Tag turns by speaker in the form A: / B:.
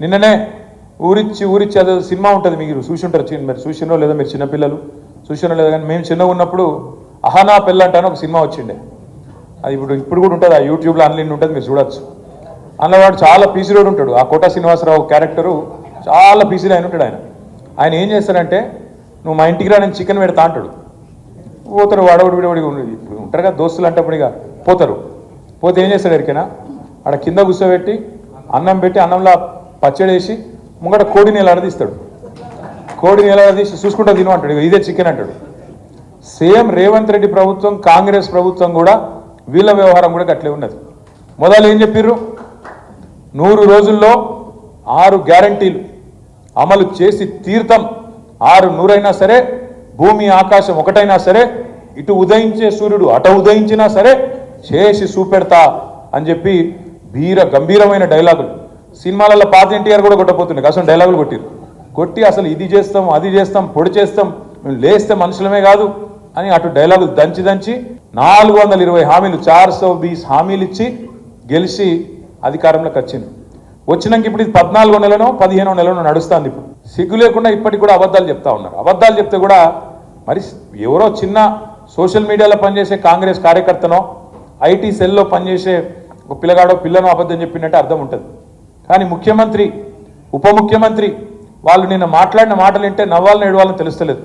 A: నిన్ననే ఊరిచ్చి అదే సినిమా ఉంటుంది, మీరు చూసి ఉంటారు, మీరు చూసినో లేదా, మీరు చిన్నపిల్లలు చూసినో లేదా, కానీ మేము చిన్నగా ఉన్నప్పుడు అహానా పెళ్ళంట అని ఒక సినిమా వచ్చిండే. అది ఇప్పుడు కూడా ఉంటుంది, ఆ యూట్యూబ్లో అన్లైన్ ఉంటుంది, మీరు చూడొచ్చు. అందులో వాడు చాలా పీసిరోడు ఉంటాడు, ఆ కోట శ్రీనివాసరావు క్యారెక్టరు చాలా పీసిడ్ అయిన ఉంటాడు. ఆయన ఏం చేస్తాడంటే, నువ్వు మా ఇంటికి రా, నేను చికెన్ పెడతా అంటాడు. పోతారు వాడవాడు విడవడిగా ఉండేది. ఇప్పుడు ఉంటారు కదా దోస్తులు అంటే, ఇక పోతారు. పోతే ఏం చేస్తాడు ఎరికైనా, ఆడ కింద కూర్చోబెట్టి అన్నం పెట్టి అన్నంలో పచ్చడి వేసి ముంగట కోడిని ఎలాడదీస్తాడు. కోడిని ఎలాడదీసి చూసుకుంటా తిను అంటాడు, ఇక ఇదే చికెన్ అంటాడు. సేమ్ రేవంత్ రెడ్డి ప్రభుత్వం, కాంగ్రెస్ ప్రభుత్వం కూడా వీళ్ళ వ్యవహారం కూడా గట్లే ఉన్నది. మొదలు ఏం చెప్పిర్రు, 100 రోజుల్లో 6 గ్యారంటీలు అమలు చేసి తీర్థం. 6 అయినా సరే, భూమి ఆకాశం ఒకటైనా సరే, ఇటు ఉదయించే సూర్యుడు అటు ఉదయించినా సరే చేసి చూపెడతా అని చెప్పి గంభీరమైన డైలాగులు. సినిమాలలో పాత ఎన్టీఆర్ కూడా కొట్టపోతున్నాయి, అసలు డైలాగులు కొట్టి అసలు ఇది చేస్తాం అది చేస్తాం పొడి చేస్తాం, మేము లేస్తే మనుషులమే కాదు అని అటు డైలాగులు దంచి 420 హామీలు 420 హామీలు ఇచ్చి గెలిచి అధికారంలోకి వచ్చినాక ఇప్పుడు ఇది 14వ నెలనో 15వ నెలనో నడుస్తుంది. ఇప్పుడు సిగ్గు లేకుండా ఇప్పటికి కూడా అబద్ధాలు చెప్తా ఉన్నారు. అబద్ధాలు చెప్తే కూడా మరి ఎవరో చిన్న సోషల్ మీడియాలో పనిచేసే కాంగ్రెస్ కార్యకర్తనో ఐటీ సెల్లో పనిచేసే ఒక పిల్లగాడో పిల్లనో అబద్ధం చెప్పినట్టే అర్థం ఉంటుంది. కానీ ముఖ్యమంత్రి ఉప ముఖ్యమంత్రి వాళ్ళు నిన్న మాట్లాడిన మాటలు వింటే నవ్వాలని ఏడవాలని తెలుస్తలేదు.